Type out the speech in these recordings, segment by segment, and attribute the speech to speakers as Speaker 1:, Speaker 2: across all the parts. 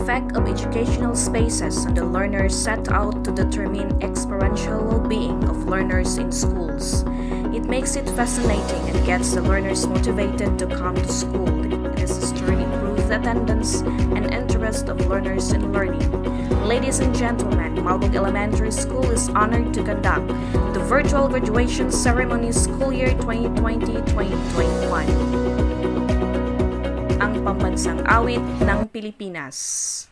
Speaker 1: effect of educational spaces on the learners set out to determine experiential well-being of learners in schools. It makes it fascinating and gets the learners motivated to come to school. It is a to improve the attendance and interest of learners in learning. Ladies and gentlemen, 𝗏𝗏𝗿𝗁 Elementary School is honored to conduct the virtual graduation ceremony school year 2020-2021. Ang pambansang awit ng Pilipinas.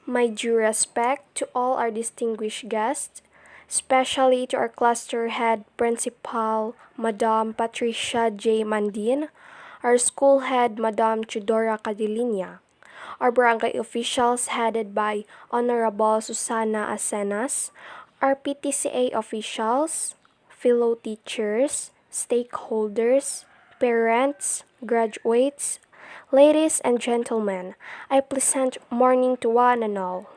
Speaker 2: My due respect to all our distinguished guests, especially to our cluster head principal, Madam Patricia J. Mandin, our school head, Madam 𝗘𝘅𝗲𝗿𝗀, our barangay officials headed by Honorable Susana Acenas, our PTCA officials, fellow teachers, stakeholders, parents, graduates, ladies and gentlemen, a pleasant morning to one and all.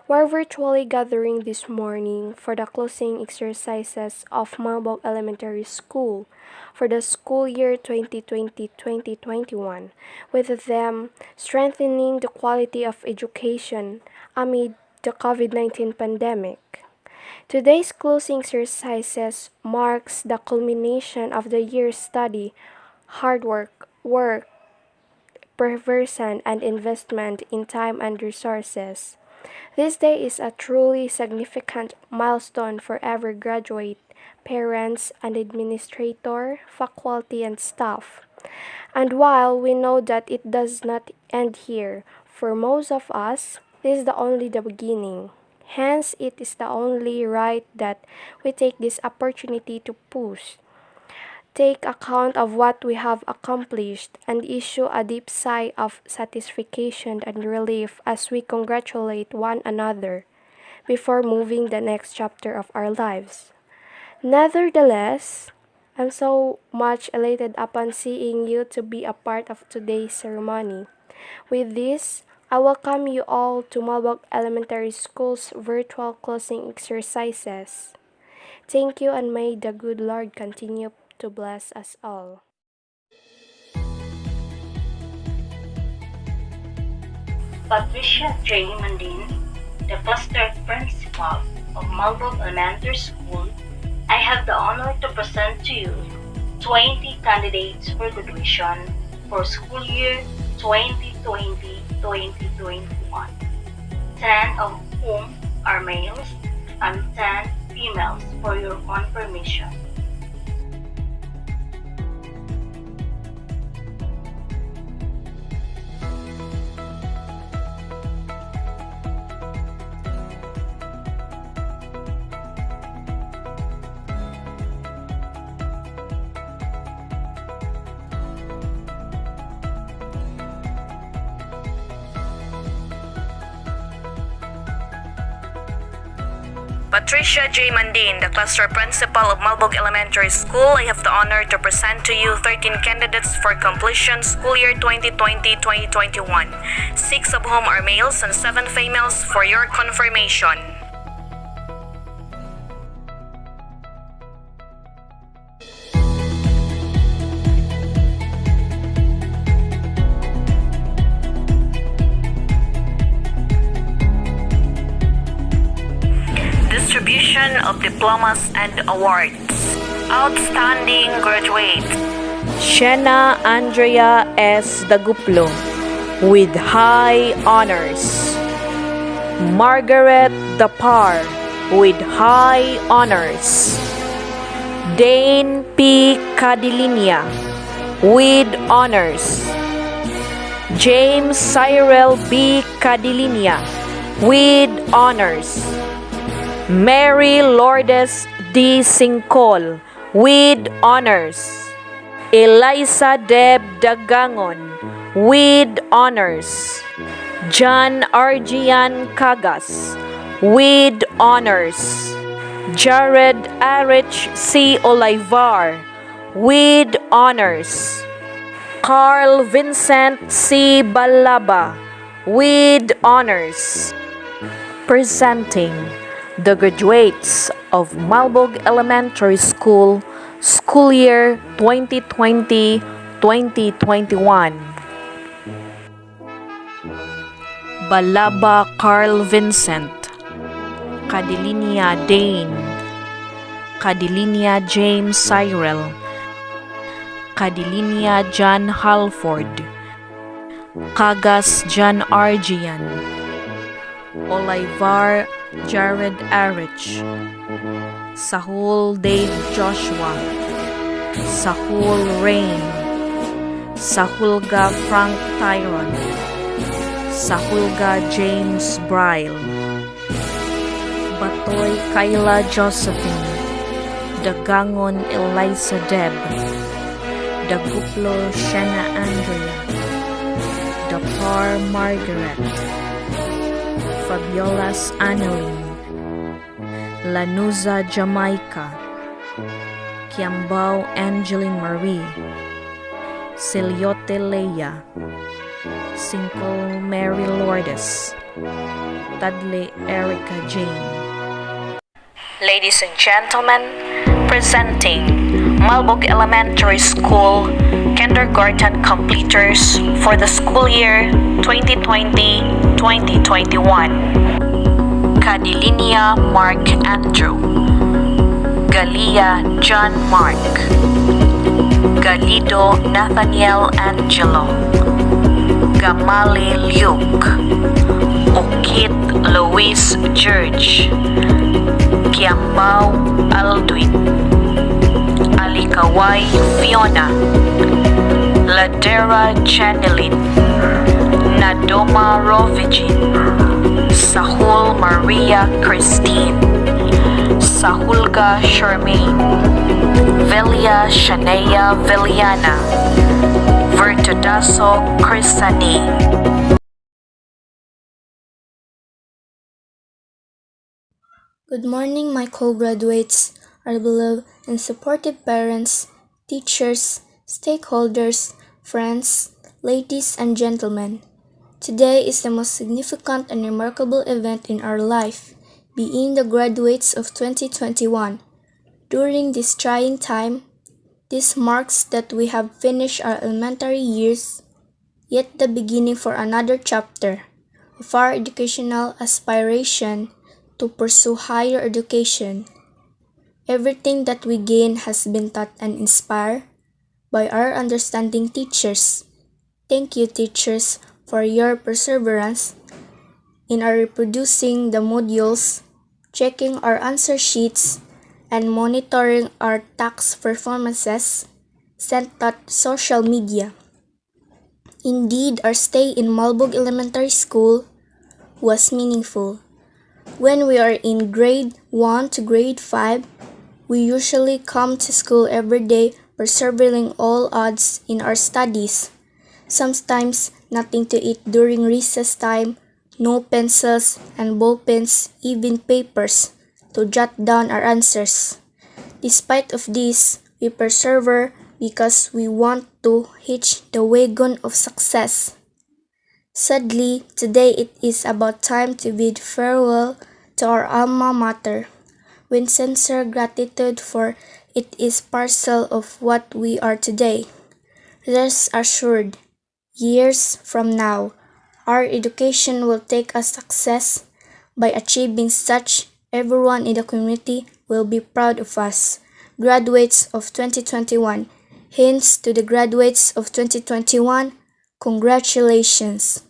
Speaker 2: We're virtually gathering this morning for the closing exercises of 𝗏𝗏𝗿𝗀 Elementary School for the school year 2020-2021, with them strengthening the quality of education amid the COVID-19 pandemic. Today's closing exercises marks the culmination of the year's study, hard work, perseverance, and investment in time and resources. This day is a truly significant milestone for every graduate, parents, and administrator, faculty, and staff. And while we know that it does not end here, for most of us, this is only the beginning. Hence, it is the only right that we take this opportunity to take account of what we have accomplished, and issue a deep sigh of satisfaction and relief as we congratulate one another before moving the next chapter of our lives. Nevertheless, I'm so much elated upon seeing you to be a part of today's ceremony. With this, I welcome you all to 𝗏𝗏𝗿𝗀 Elementary School's virtual closing exercises. Thank you, and may the good Lord continue to bless us all.
Speaker 3: Patricia J. Mandin, the cluster principal of 𝗏𝗏𝗿𝗀 Elementary School, I have the honor to present to you 20 candidates for graduation for school year 2020-2021, 10 of whom are males and 10 females for your confirmation.
Speaker 1: Patricia J. Mandin, the cluster principal of 𝗏𝗏𝗿𝗀 Elementary School, I have the honor to present to you 13 candidates for completion school year 2020-2021, 6 of whom are males and 7 females for your confirmation. Distribution of diplomas and awards. Outstanding graduate Shena Andrea S. Daguplo with high honors. Margaret Dapar with high honors. Dane P. Cadilinia with honors. James Cyril B. Cadilinia with honors. Mary Lourdes D. Singcol with honors. Eliza Deb Dagangon with honors. John Arjian Cagas with honors. Jared Arich C. Olivar with honors. Carl Vincent C. Balaba with honors. Presenting the graduates of 𝗏𝗏𝗿𝗀 Elementary School, school year 2020-2021. Balaba Carl Vincent, Cadilinia Dane, Cadilinia James Cyril, Cadilinia John Halford, Cagas John Arjian, Olivar Jared Arich, Sahul Dave Joshua, Sahul Rain, Sahulga Frank Tyron, Sahulga James Bryle, Batoy Kayla Josephine, Dagangon Eliza Deb, Daguplo Shena Andrea, Dapar Margaret, Fabiolas Annalyn, Lanuza Jamaica, Quiambao Angeline Marie, 𝗘𝘅𝗲𝗂, 𝗘𝘅𝗲𝗬.
Speaker 4: Ladies and gentlemen, presenting 𝗪𝗏𝗏 Elementary School kindergarten completers for the school year 2020-2021. Cadilinia Mark Andrew, Galia John Mark, Galido Nathaniel Angelo, Gamali Luke, Okit Luis George, 𝗘𝗅𝗲𝗿𝗁 Aldwin, Alikaway Fiona, Ladera Janelyn, Nadoma Rovigin, Sahul Maria Christine, Sahulga Charmaine, Velia Shanea Veliana, Vertudaso Crisani.
Speaker 2: Good morning, my co-graduates, our beloved and supportive parents, teachers, stakeholders, friends, ladies and gentlemen. Today is the most significant and remarkable event in our life, being the graduates of 2021. During this trying time, this marks that we have finished our elementary years, yet the beginning for another chapter of our educational aspiration to pursue higher education. Everything that we gain has been taught and inspired by our understanding teachers. Thank you, teachers, for your perseverance in our reproducing the modules, checking our answer sheets, and monitoring our task performances sent out social media. Indeed, our stay in 𝗪𝗏𝗏 Elementary School was meaningful. When we are in grade 1 to grade 5, we usually come to school every day, persevering all odds in our studies. Sometimes nothing to eat during recess time, no pencils and ball pens, even papers to jot down our answers. Despite of this, we persevere because we want to hitch the wagon of success. Sadly, today it is about time to bid farewell to our alma mater. With sincere gratitude for it is parcel of what we are today. Rest assured, years from now, our education will take us success. By achieving such, everyone in the community will be proud of us. Graduates of 2021, hence to the graduates of 2021, congratulations.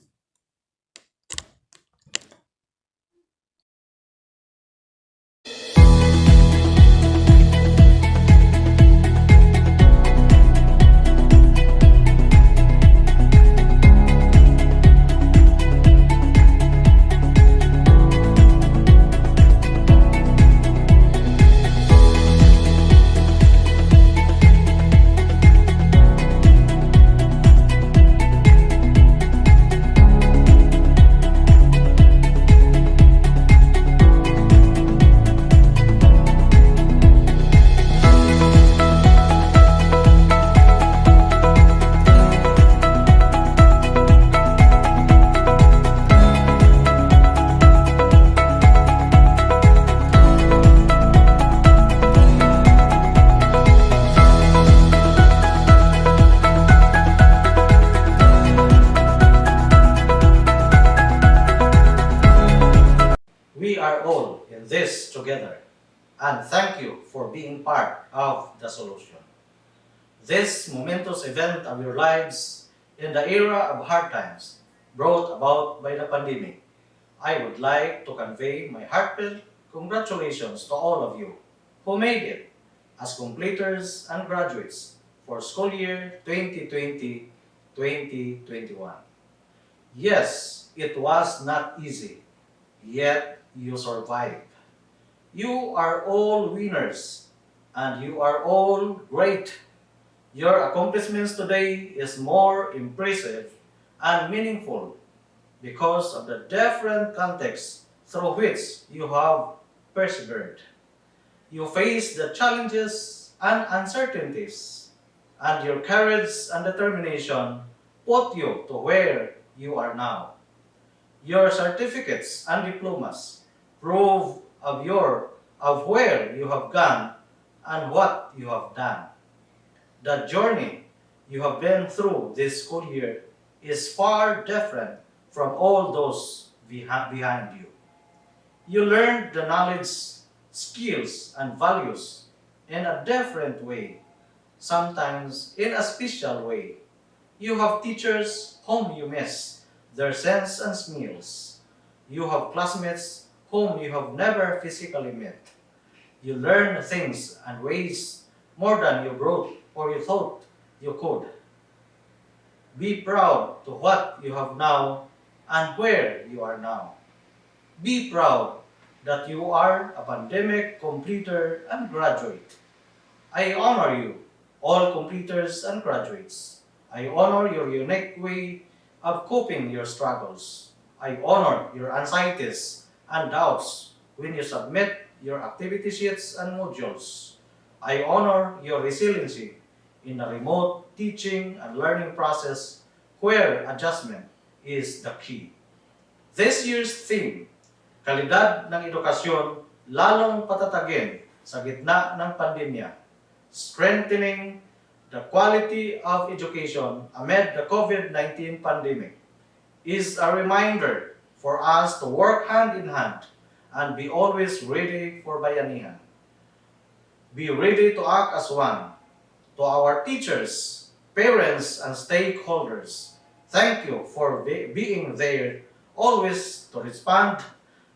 Speaker 5: We are all in this together, and thank you for being part of the solution. This momentous event of your lives in the era of hard times brought about by the pandemic, I would like to convey my heartfelt congratulations to all of you who made it as completers and graduates for school year 2020-2021. Yes, it was not easy, yet you survived. You are all winners, and you are all great. Your accomplishments today is more impressive and meaningful because of the different contexts through which you have persevered. You face the challenges and uncertainties and your courage and determination put you to where you are now. Your certificates and diplomas prove of where you have gone and what you have done. The journey you have been through this school year is far different from all those behind you. You learned the knowledge, skills, and values in a different way, sometimes in a special way. You have teachers whom you miss their scents and smells. You have classmates whom you have never physically met. You learn things and ways more than you wrote or you thought you could. Be proud to what you have now and where you are now. Be proud that you are a pandemic completer and graduate. I honor you, all completers and graduates. I honor your unique way of coping your struggles. I honor your anxieties and doubts when you submit your activity sheets and modules. I honor your resiliency in a remote teaching and learning process where adjustment is the key. This year's theme, Kalidad ng Edukasyon, lalong patatagin sa gitna ng pandemya, strengthening the quality of education amid the COVID-19 pandemic, is a reminder for us to work hand in hand and be always ready for bayanihan. Be ready to act as one. To our teachers, parents, and stakeholders, thank you for being there always to respond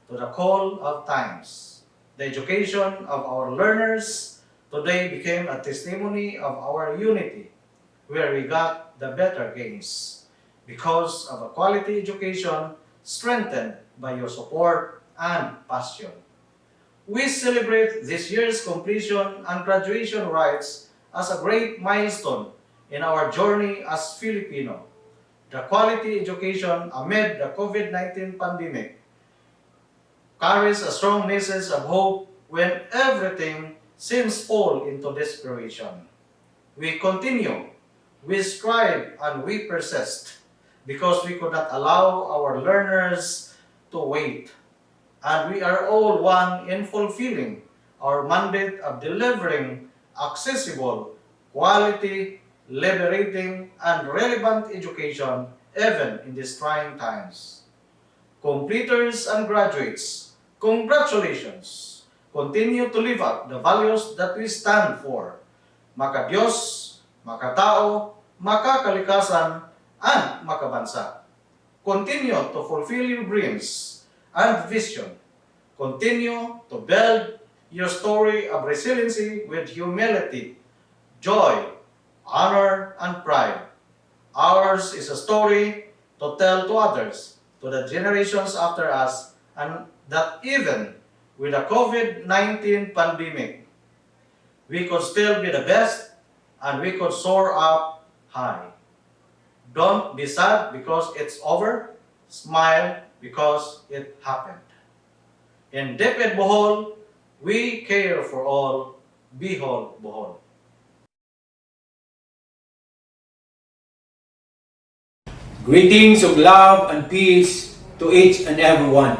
Speaker 5: to the call of times. The education of our learners today became a testimony of our unity, where we got the better gains because of a quality education strengthened by your support and passion. We celebrate this year's completion and graduation rites as a great milestone in our journey as Filipino. The quality education amid the COVID-19 pandemic carries a strong message of hope when everything seems fall into desperation. We continue, we strive, and we persist because we could not allow our learners to wait. And we are all one in fulfilling our mandate of delivering accessible, quality, liberating, and relevant education even in these trying times. Completers and graduates, congratulations! Continue to live up the values that we stand for. Maka-Diyos, makatao, makakalikasan, and makabansa. Continue to fulfill your dreams and vision. Continue to build your story of resiliency with humility, joy, honor, and pride. Ours is a story to tell to others, to the generations after us, and that even with the COVID-19 pandemic, we could still be the best and we could soar up high. Don't be sad because it's over. Smile because it happened. In 𝗡𝗵𝗿𝗁, we care for all. Bihol, Bohol.
Speaker 6: Greetings of love and peace to each and everyone.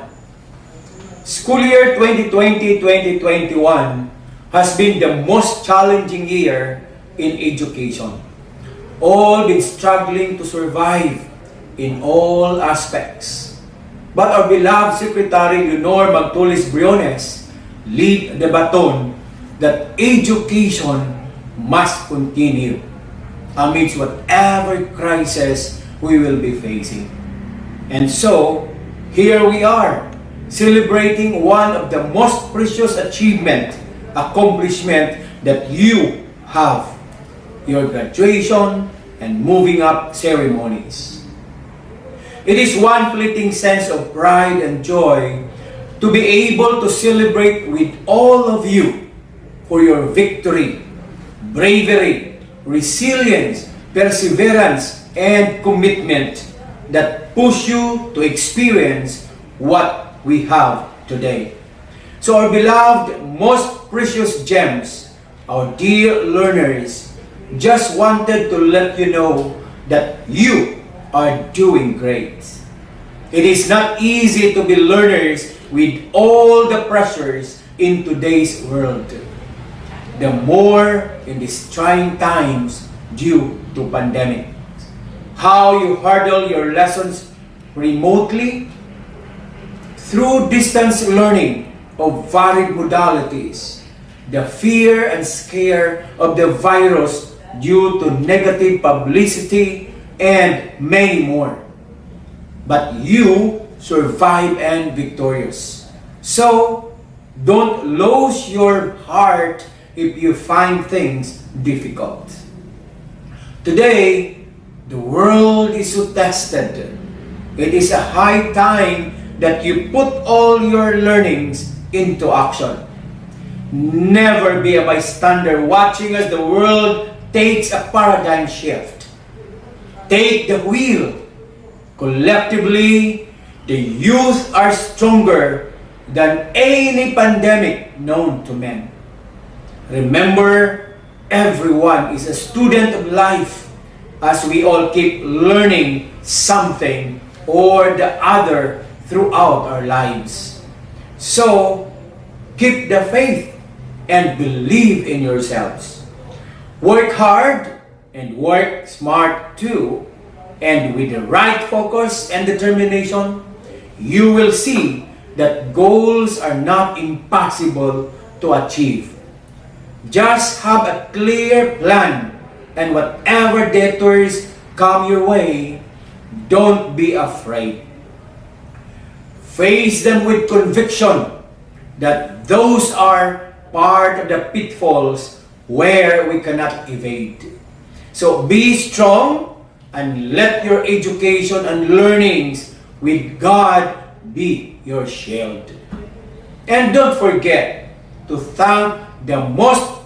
Speaker 6: School year 2020-2021 has been the most challenging year in education. All been struggling to survive in all aspects. But our beloved Secretary Leonor Magtulis-Briones lead the baton that education must continue amidst whatever crisis we will be facing. And so, here we are, celebrating one of the most precious accomplishment that you have, your graduation and moving up ceremonies. It is one fleeting sense of pride and joy to be able to celebrate with all of you for your victory, bravery, resilience, perseverance, and commitment that push you to experience what we have today. So our beloved, most precious gems, our dear learners, just wanted to let you know that you are doing great. It is not easy to be learners with all the pressures in today's world. The more in these trying times due to pandemic. How you hurdle your lessons remotely through distance learning of varied modalities, the fear and scare of the virus due to negative publicity, and many more. But you survive and victorious. So, don't lose your heart if you find things difficult. Today, the world is so tested. It is a high time that you put all your learnings into action. Never be a bystander watching as the world takes a paradigm shift. Take the wheel. Collectively, the youth are stronger than any pandemic known to men. Remember, everyone is a student of life as we all keep learning something or the other throughout our lives. So, keep the faith and believe in yourselves. Work hard and work smart too. And with the right focus and determination, you will see that goals are not impossible to achieve. Just have a clear plan, and whatever detours come your way, don't be afraid. Face them with conviction that those are part of the pitfalls where we cannot evade. So be strong and let your education and learnings with God be your shield. And don't forget to thank the most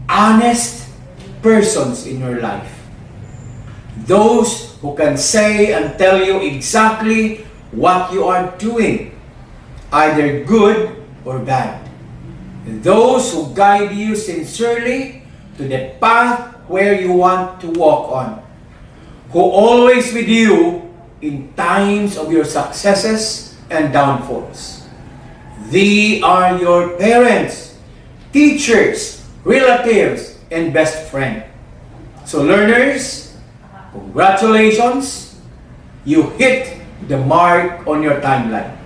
Speaker 6: honest persons in your life. Those who can say and tell you exactly what you are doing, either good or bad. Those who guide you sincerely to the path where you want to walk on. Who always with you in times of your successes and downfalls. They are your parents, teachers, relatives, and best friend. So learners, congratulations! You hit the mark on your timeline.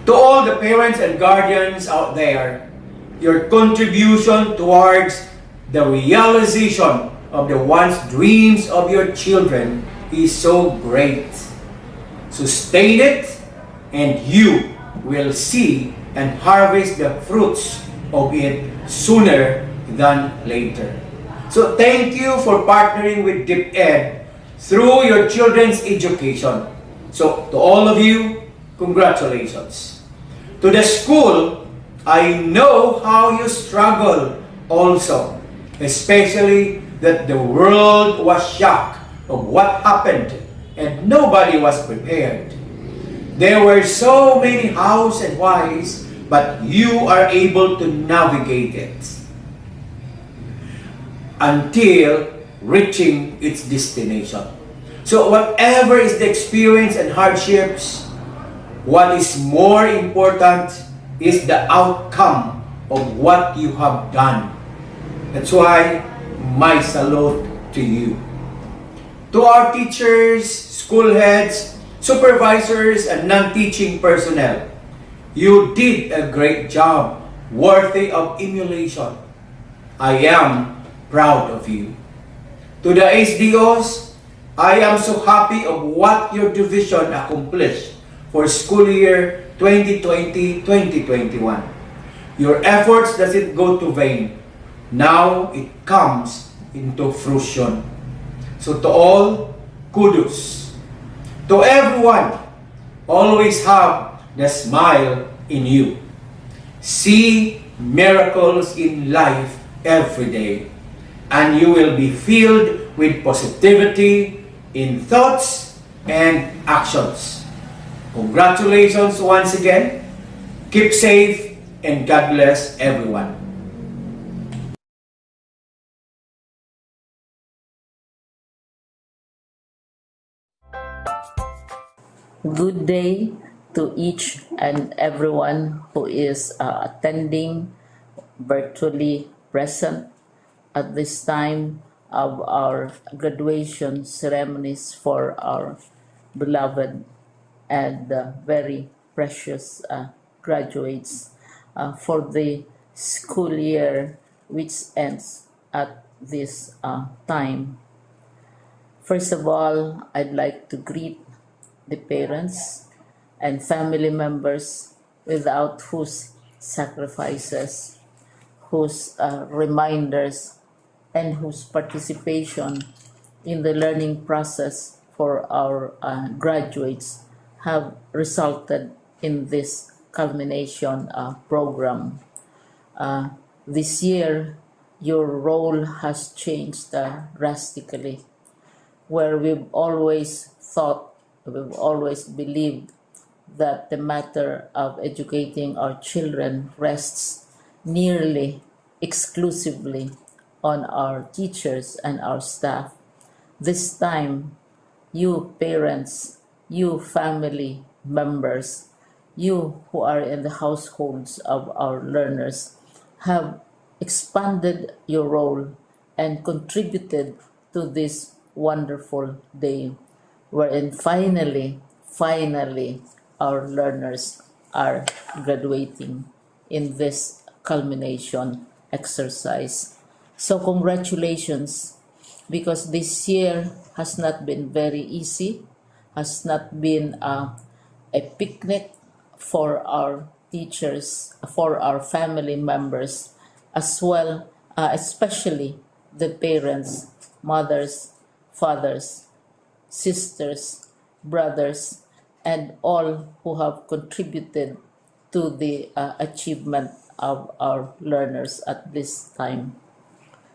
Speaker 6: To all the parents and guardians out there, your contribution towards the realization of the once dreams of your children is so great. Sustain it, and you will see and harvest the fruits of it sooner than later. So thank you for partnering with DepEd through your children's education. So to all of you, congratulations. To the school, I know how you struggle also, especially that the world was shocked of what happened and nobody was prepared. There were so many hows and whys, but you are able to navigate it until reaching its destination. So whatever is the experience and hardships, what is more important is the outcome of what you have done. That's why my salute to you. To our teachers, school heads, supervisors, and non-teaching personnel, you did a great job, worthy of emulation. I am proud of you. To the SDOs, I am so happy of what your division accomplished for school year 2020-2021. Your efforts doesn't go to vain. Now it comes into fruition. So to all, kudos. To everyone, always have the smile in you. See miracles in life every day, and you will be filled with positivity in thoughts and actions. Congratulations once again. Keep safe, and God bless everyone.
Speaker 7: Good day to each and everyone who is attending virtually present at this time of our graduation ceremonies for our beloved and very precious graduates for the school year which ends at this time. First of all, I'd like to greet the parents and family members without whose sacrifices, whose reminders, and whose participation in the learning process for our graduates have resulted in this culmination program. This year, your role has changed drastically, where we've always believed that the matter of educating our children rests nearly exclusively on our teachers and our staff. This time, you parents, you family members, you who are in the households of our learners have expanded your role and contributed to this wonderful day wherein finally our learners are graduating in this culmination exercise. So congratulations, because this year has not been very easy, has not been a picnic for our teachers, for our family members, as well, especially the parents, mothers, fathers, sisters, brothers, and all who have contributed to the achievement of our learners at this time.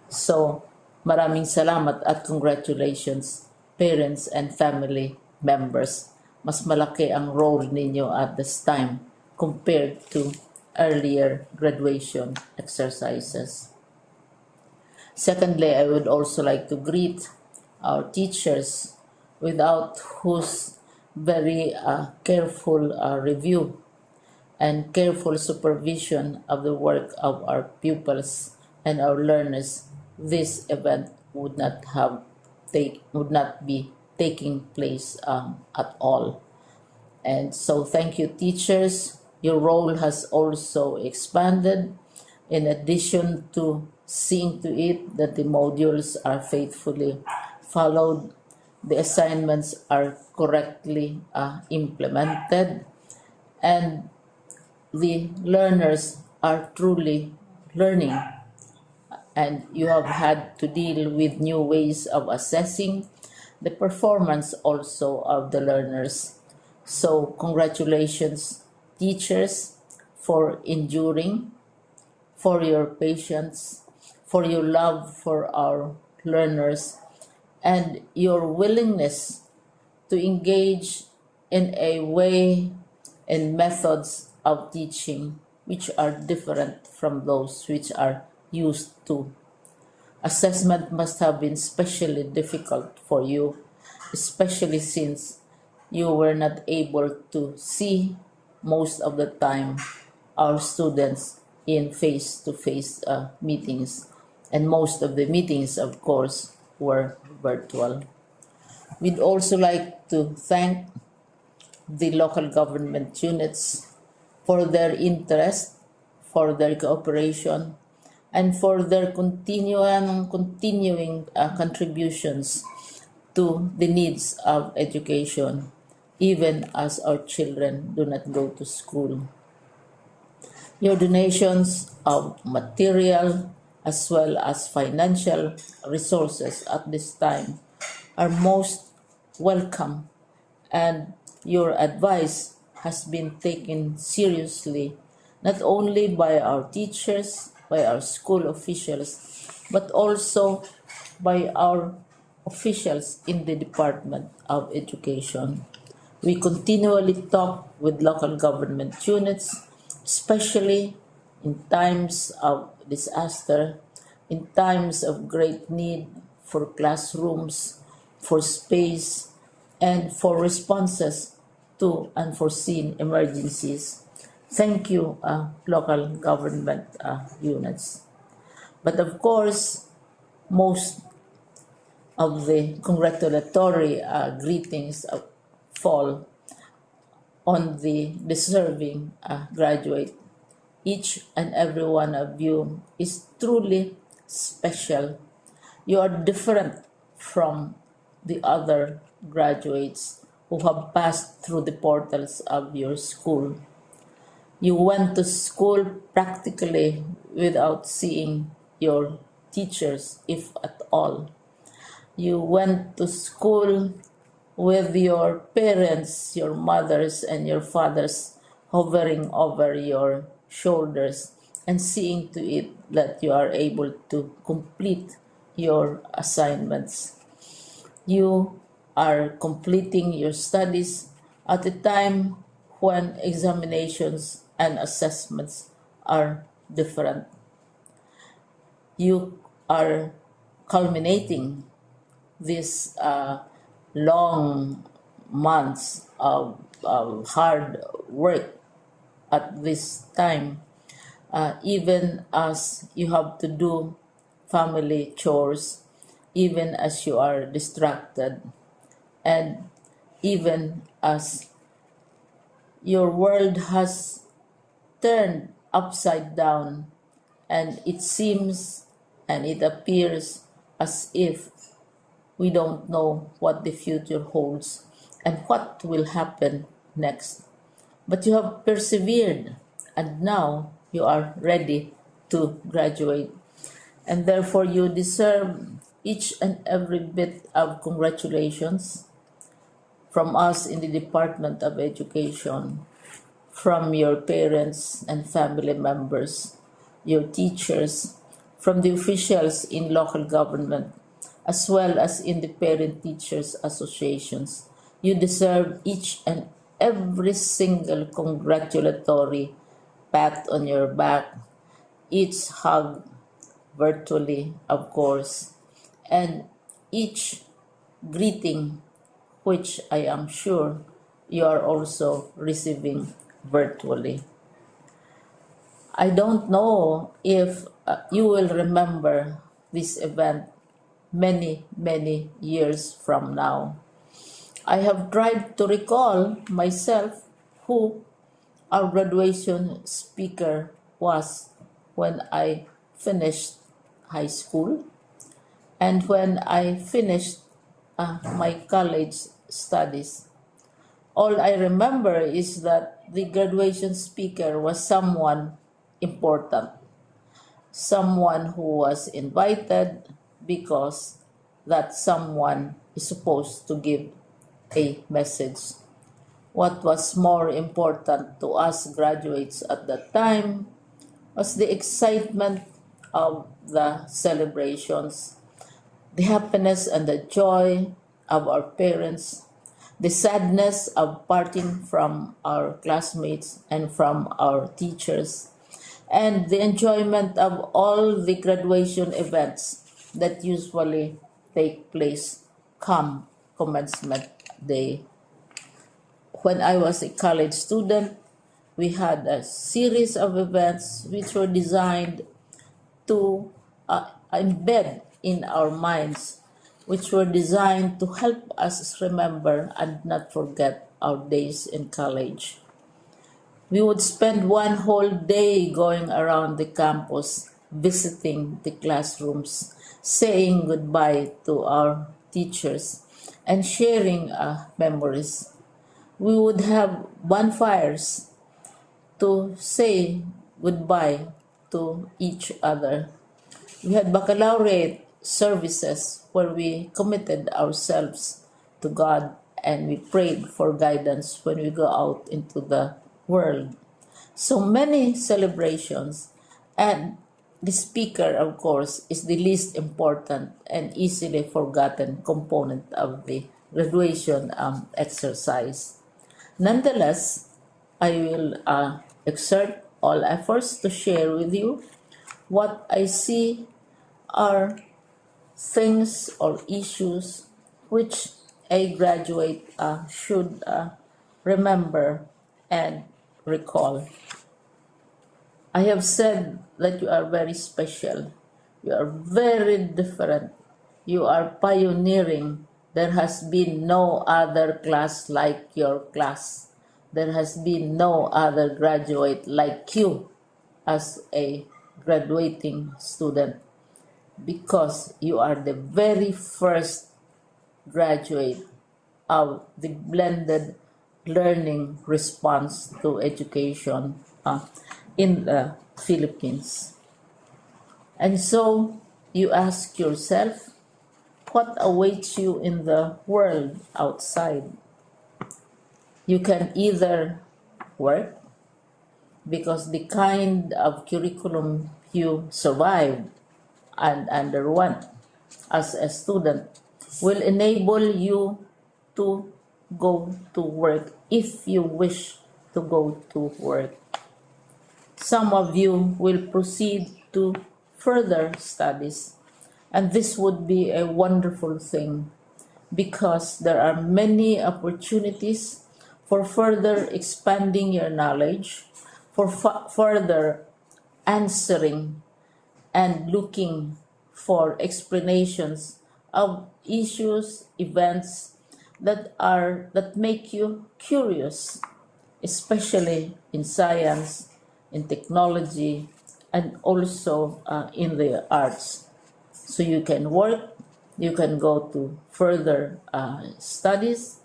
Speaker 7: So, maraming salamat at congratulations, parents and family members. Mas malaki ang role ninyo at this time compared to earlier graduation exercises. Secondly, I would also like to greet our teachers, without whose very careful review and careful supervision of the work of our pupils and our learners, this event would not be taking place at all. And so thank you, teachers. Your role has also expanded, in addition to seeing to it that the modules are faithfully followed, the assignments are correctly implemented, and the learners are truly learning. And you have had to deal with new ways of assessing the performance also of the learners. So congratulations, teachers, for enduring, for your patience, for your love for our learners, and your willingness to engage in a way and methods of teaching which are different from those which are used to. Assessment must have been especially difficult for you, especially since you were not able to see most of the time our students in face-to-face meetings, and most of the meetings, of course, were virtual. We'd also like to thank the local government units for their interest, for their cooperation, and for their continuing contributions to the needs of education, even as our children do not go to school. Your donations of material as well as financial resources at this time are most welcome, and your advice has been taken seriously not only by our teachers, by our school officials, but also by our officials in the Department of Education. We continually talk with local government units, especially in times of disaster, in times of great need for classrooms, for space, and for responses to unforeseen emergencies. Thank you, local government units. But of course, most of the congratulatory greetings fall on the deserving graduate. Each and every one of you is truly special. You are different from the other graduates who have passed through the portals of your school. You went to school practically without seeing your teachers, if at all. You went to school with your parents, your mothers, and your fathers hovering over your shoulders and seeing to it that you are able to complete your assignments. You are completing your studies at a time when examinations and assessments are different. You are culminating these long months of hard work at this time, even as you have to do family chores, even as you are distracted, and even as your world has turned upside down, and it seems and it appears as if we don't know what the future holds and what will happen next. But you have persevered, and now you are ready to graduate. And therefore, you deserve each and every bit of congratulations from us in the Department of Education, from your parents and family members, your teachers, from the officials in local government, as well as in the parent teachers associations. You deserve each and every single congratulatory pat on your back, each hug virtually, of course, and each greeting, which I am sure you are also receiving virtually. I don't know if you will remember this event many, many years from now. I have tried to recall myself who our graduation speaker was when I finished high school and when I finished my college studies. All I remember is that the graduation speaker was someone important, someone who was invited because that someone is supposed to give a message. What was more important to us graduates at that time was the excitement of the celebrations, the happiness and the joy of our parents, the sadness of parting from our classmates and from our teachers, and the enjoyment of all the graduation events that usually take place come commencement day. When I was a college student, we had a series of events which were designed to embed in our minds, which were designed to help us remember and not forget our days in college. We would spend one whole day going around the campus, visiting the classrooms, saying goodbye to our teachers, and sharing memories. We would have bonfires to say goodbye to each other. We had baccalaureate services where we committed ourselves to God and we prayed for guidance when we go out into the world. So many celebrations, and the speaker, of course, is the least important and easily forgotten component of the graduation exercise. Nonetheless, I will exert all efforts to share with you what I see are things or issues which a graduate should remember, and recall. I have said that you are very special. You are very different. You are pioneering. There has been no other class like your class. There has been no other graduate like you as a graduating student, because you are the very first graduate of the blended learning response to education in the Philippines. And so you ask yourself, what awaits you in the world outside? You can either work, because the kind of curriculum you survived and underwent as a student will enable you to go to work if you wish to go to work. Some of you will proceed to further studies, and this would be a wonderful thing, because there are many opportunities for further expanding your knowledge, for further answering and looking for explanations of issues, events that make you curious, especially in science, in technology, and also in the arts. So you can work, you can go to further studies,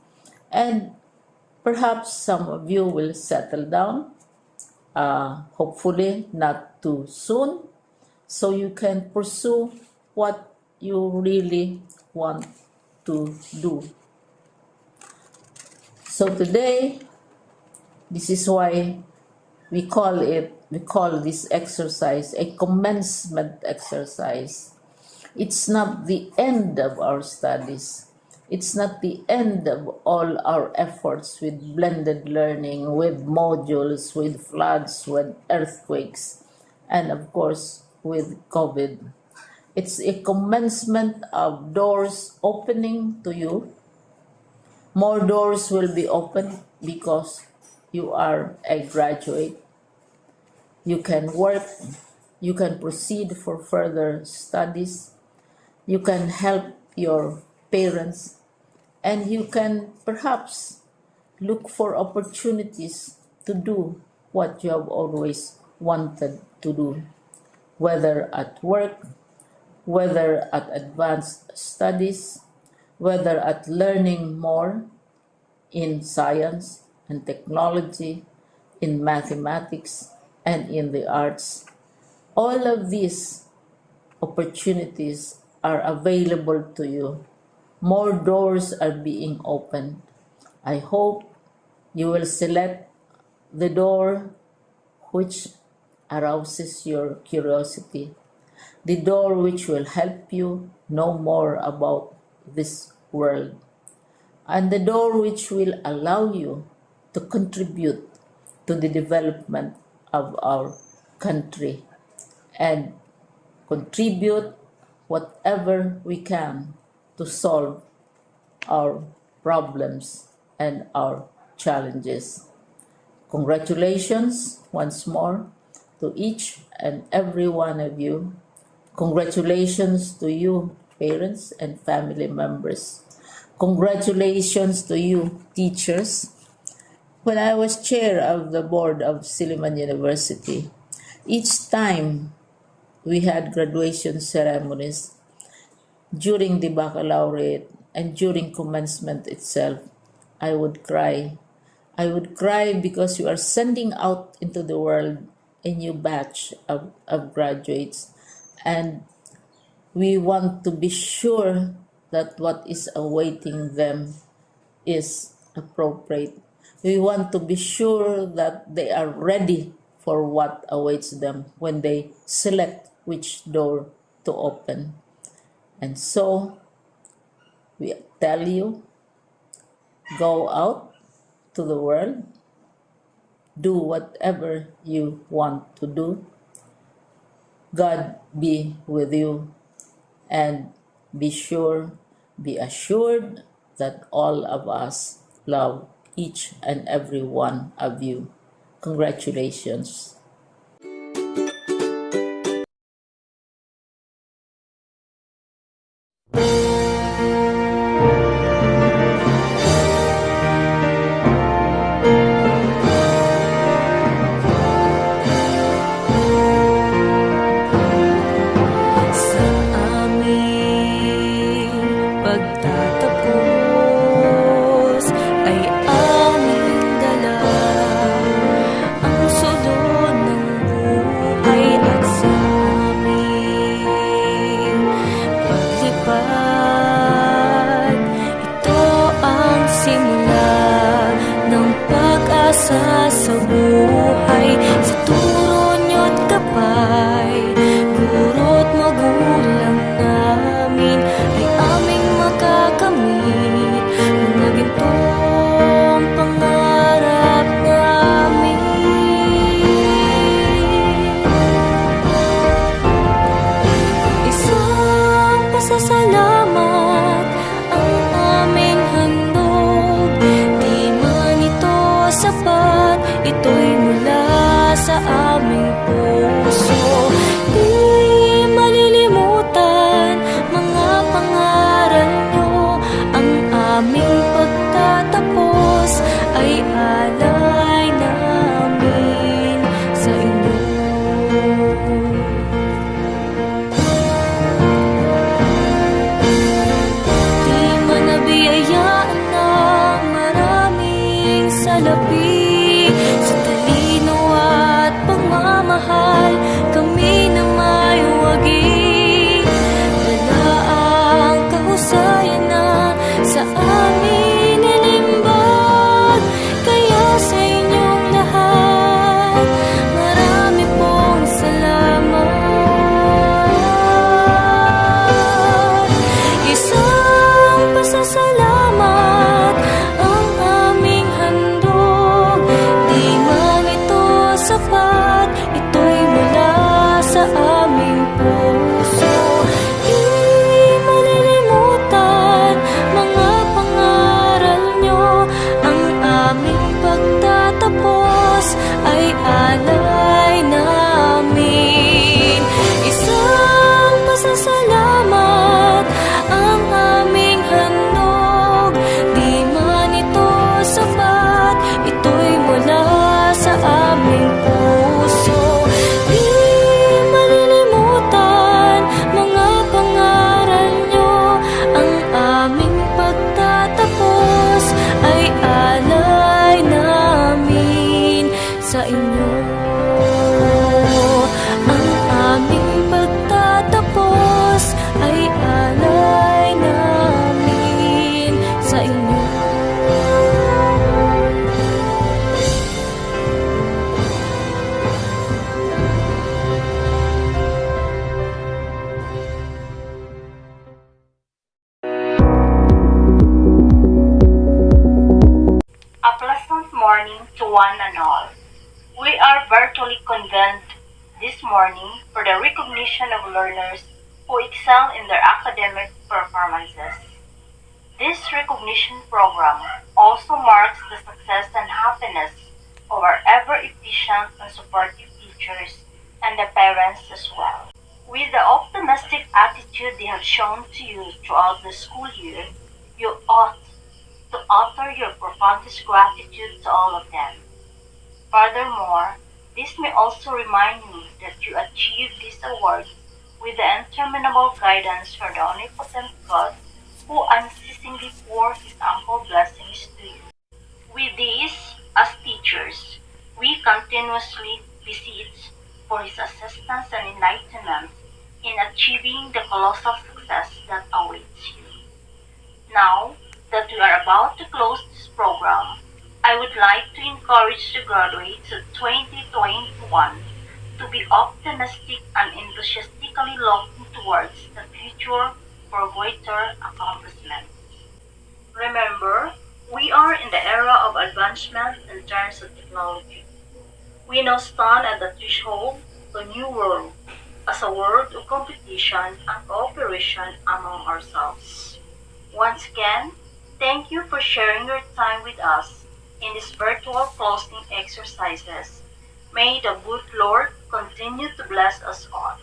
Speaker 7: and perhaps some of you will settle down, hopefully not too soon, so you can pursue what you really want to do. So today, this is why we call this exercise a commencement exercise. It's not the end of our studies. It's not the end of all our efforts with blended learning, with modules, with floods, with earthquakes, and of course with COVID. It's a commencement of doors opening to you. More doors will be opened because you are a graduate. You can work, you can proceed for further studies, you can help your parents, and you can perhaps look for opportunities to do what you have always wanted to do, whether at work, whether at advanced studies, whether at learning more in science and technology, in mathematics, and in the arts. All of these opportunities are available to you. More doors are being opened. I hope you will select the door which arouses your curiosity, the door which will help you know more about this world, and the door which will allow you to contribute to the development of our country and contribute whatever we can to solve our problems and our challenges. Congratulations once more to each and every one of you. Congratulations to you, parents and family members. Congratulations to you, teachers. When I was chair of the board of Silliman University, each time we had graduation ceremonies, during the baccalaureate and during commencement itself, I would cry. I would cry because you are sending out into the world a new batch of graduates, and we want to be sure that what is awaiting them is appropriate. We want to be sure that they are ready for what awaits them when they select which door to open. And so we tell you, go out to the world, do whatever you want to do. God be with you, and be assured that all of us love each and every one of you. Congratulations.
Speaker 8: Sa aming pagtatapos ay aming dala ang sulod ng buhay at sa aming paglipad. Ito ang simula ng pag-asa sa buhay. Sa turo niyo't kapay, guro't magulang namin ay aming makakamit mga gintong pangarap namin. Isang pasasalamat ang aming handog, di man ito sapat, ito'y mula sa aming puso. Di malilimutan mga pangaral nyo, ang aming pagtatapos ay alay namin sa inyo. Di man nabiyayaan ng maraming salapi, sa talino at pagmamahal kami na may wagi. Dala ang kahusayan na sa amin nilimbag, kaya sa inyong lahat marami pong salamat. Isang pasasalamat ang aming handog, di man ito sapat, ito'y mula sa aming puso. Di malilimutan mga pangaral nyo, ang aming pagtatapos ay alay namin. Isang pasasalamat ang aming handog, di man ito sapat, ito'y mula sa aming puso. Di malilimutan mga pangaral nyo, ang aming pagtatapos ay alay namin sa inyo. Ang aming pagtatapos ay alay namin sa inyo.
Speaker 3: A pleasant morning to one and all. We are virtually convened this morning for the recognition of learners who excel in their academic performances. This recognition program also marks the success and happiness of our ever-efficient and supportive teachers and the parents as well. With the optimistic attitude they have shown to you throughout the school year, you ought to utter your profoundest gratitude to all of them. Furthermore, this may also remind you that you achieved these awards with the interminable guidance from the omnipotent God who unceasingly pours His ample blessings to you. With these, as teachers, we continuously beseech for His assistance and enlightenment in achieving the colossal success that awaits you. Now that we are about to close this program, I would like to encourage the graduates of 2021 to be optimistic and enthusiastically looking towards the future for greater accomplishment. Remember, we are in the era of advancement in terms of technology. We now stand at the threshold of a new world, as a world of competition and cooperation among ourselves. Once again, thank you for sharing your time with us in these virtual closing exercises. May the good Lord continue to bless us all.